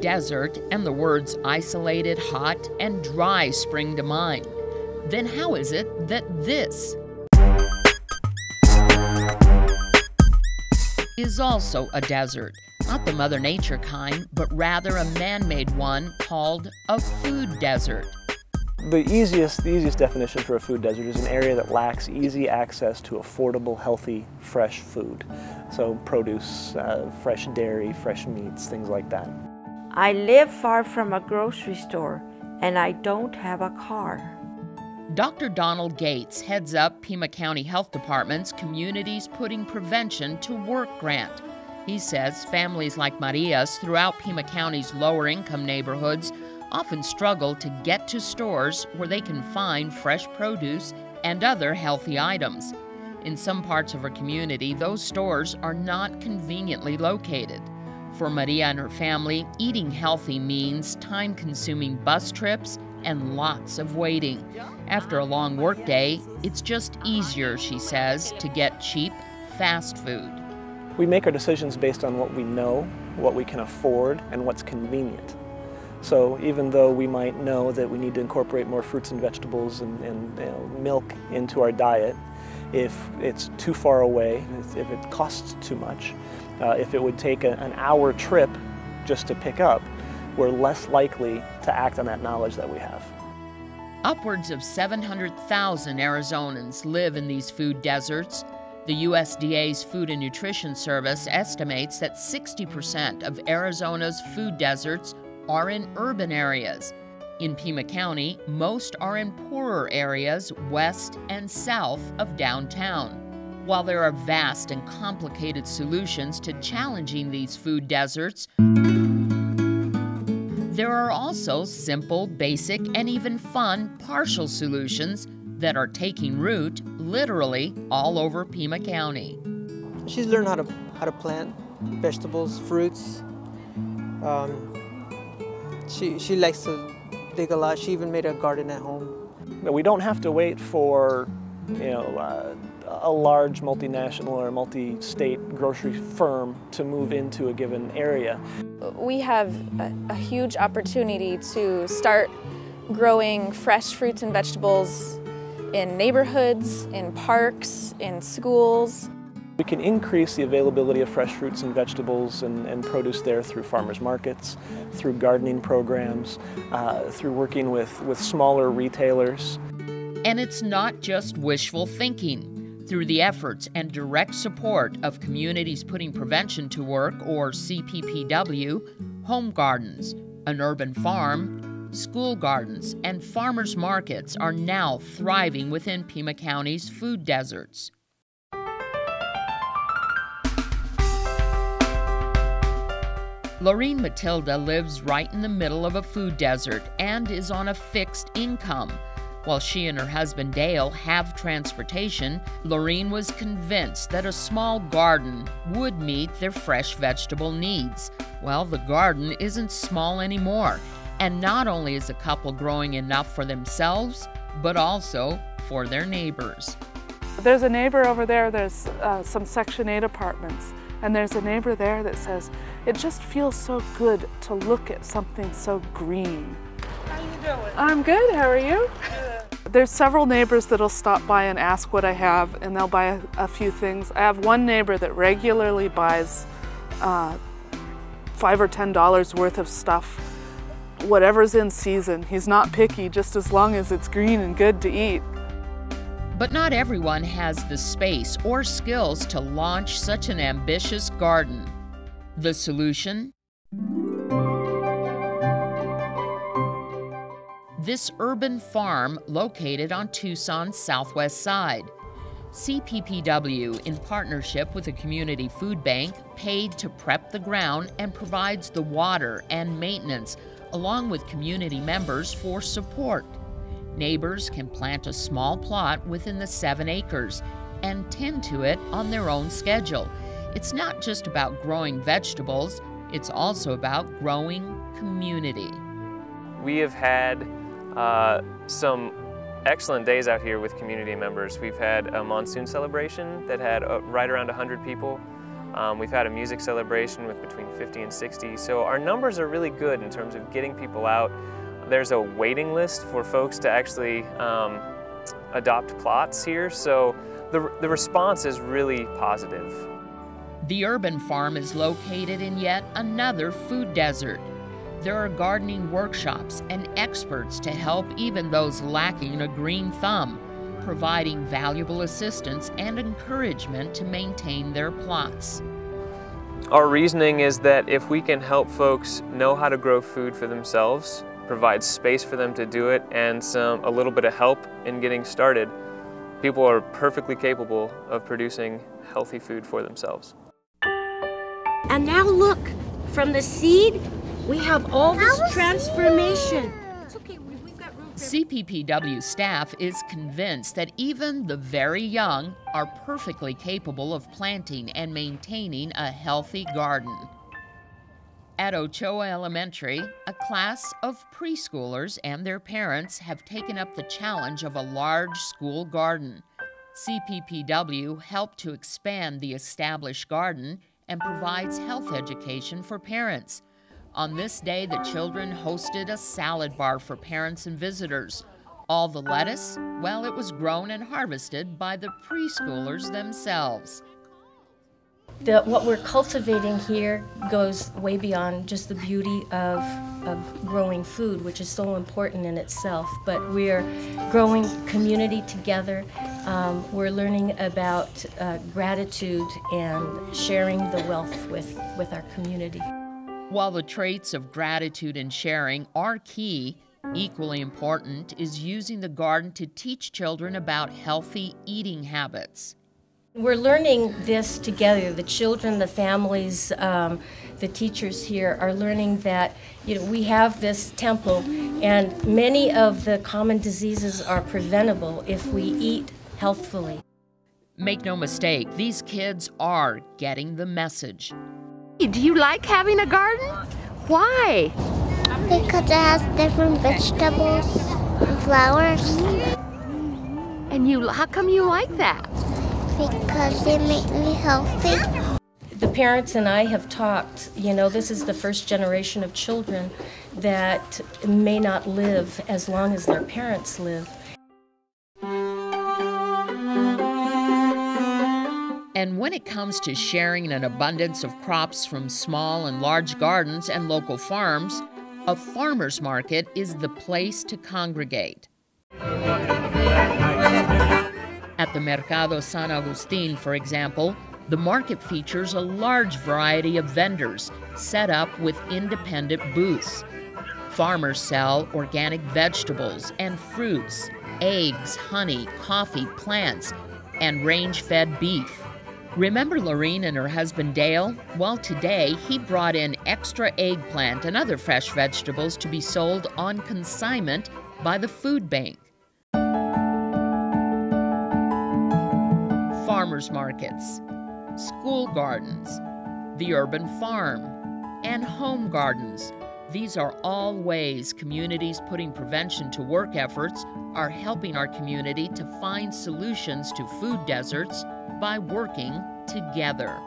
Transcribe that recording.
desert, and the words isolated, hot, and dry spring to mind. Then how is it that this is also a desert? Not the Mother Nature kind, but rather a man-made one called a food desert. The easiest definition for a food desert is an area that lacks easy access to affordable, healthy, fresh food. So produce, fresh dairy, fresh meats, things like that. I live far from a grocery store, and I don't have a car. Dr. Donald Gates heads up Pima County Health Department's Communities Putting Prevention to Work grant. He says families like Maria's throughout Pima County's lower-income neighborhoods often struggle to get to stores where they can find fresh produce and other healthy items. In some parts of her community, those stores are not conveniently located. For Maria and her family, eating healthy means time-consuming bus trips and lots of waiting. After a long workday, it's just easier, she says, to get cheap, fast food. We make our decisions based on what we know, what we can afford, and what's convenient. So even though we might know that we need to incorporate more fruits and vegetables and milk into our diet, if it's too far away, if it costs too much, if it would take an hour trip just to pick up, we're less likely to act on that knowledge that we have. Upwards of 700,000 Arizonans live in these food deserts. The USDA's Food and Nutrition Service estimates that 60% of Arizona's food deserts are in urban areas. In Pima County, most are in poorer areas west and south of downtown. While there are vast and complicated solutions to challenging these food deserts, there are also simple, basic, and even fun partial solutions that are taking root literally all over Pima County. She's learned how to plant vegetables, fruits. She likes to dig a lot. She even made a garden at home. We don't have to wait for a large multinational or multi-state grocery firm to move into a given area. We have a huge opportunity to start growing fresh fruits and vegetables in neighborhoods, in parks, in schools. We can increase the availability of fresh fruits and vegetables and produce there through farmers markets, through gardening programs, through working with smaller retailers. And it's not just wishful thinking. Through the efforts and direct support of Communities Putting Prevention to Work, or CPPW, home gardens, an urban farm, school gardens, and farmers markets are now thriving within Pima County's food deserts. Lorene Matilda lives right in the middle of a food desert and is on a fixed income. While she and her husband Dale have transportation, Lorene was convinced that a small garden would meet their fresh vegetable needs. Well, the garden isn't small anymore, and not only is the couple growing enough for themselves, but also for their neighbors. There's a neighbor over there, there's some Section 8 apartments, and there's a neighbor there that says, "It just feels so good to look at something so green." How you doing? I'm good, how are you? There's several neighbors that'll stop by and ask what I have, and they'll buy a few things. I have one neighbor that regularly buys $5 or $10 worth of stuff, whatever's in season. He's not picky, just as long as it's green and good to eat. But not everyone has the space or skills to launch such an ambitious garden. The solution? This urban farm located on Tucson's southwest side. CPPW, in partnership with a community food bank, paid to prep the ground and provides the water and maintenance, along with community members for support. Neighbors can plant a small plot within the 7 acres and tend to it on their own schedule. It's not just about growing vegetables, it's also about growing community. We have had some excellent days out here with community members. We've had a monsoon celebration that had right around 100 people. We've had a music celebration with between 50 and 60, so our numbers are really good in terms of getting people out. There's a waiting list for folks to actually adopt plots here, so the response is really positive. The urban farm is located in yet another food desert. There are gardening workshops and experts to help even those lacking a green thumb, providing valuable assistance and encouragement to maintain their plots. Our reasoning is that if we can help folks know how to grow food for themselves, provide space for them to do it, and a little bit of help in getting started, people are perfectly capable of producing healthy food for themselves. And now look, from the seed, we have all this transformation. It's okay, we've got room for... CPPW staff is convinced that even the very young are perfectly capable of planting and maintaining a healthy garden. At Ochoa Elementary, a class of preschoolers and their parents have taken up the challenge of a large school garden. CPPW helped to expand the established garden and provides health education for parents. On this day, the children hosted a salad bar for parents and visitors. All the lettuce, well, it was grown and harvested by the preschoolers themselves. What we're cultivating here goes way beyond just the beauty of growing food, which is so important in itself, but we're growing community together. We're learning about gratitude and sharing the wealth with our community. While the traits of gratitude and sharing are key, equally important is using the garden to teach children about healthy eating habits. We're learning this together. The children, the families, the teachers here are learning that we have this temple, and many of the common diseases are preventable if we eat healthfully. Make no mistake, these kids are getting the message. Do you like having a garden? Why? Because it has different vegetables and flowers. And how come you like that? Because they make me healthy. The parents and I have talked, this is the first generation of children that may not live as long as their parents live. And when it comes to sharing an abundance of crops from small and large gardens and local farms, a farmer's market is the place to congregate. At the Mercado San Agustin, for example, the market features a large variety of vendors set up with independent booths. Farmers sell organic vegetables and fruits, eggs, honey, coffee, plants, and range-fed beef. Remember Lorene and her husband Dale? Well, today he brought in extra eggplant and other fresh vegetables to be sold on consignment by the food bank. Farmers markets, school gardens, the urban farm, and home gardens. These are all ways communities putting prevention to work efforts are helping our community to find solutions to food deserts by working together.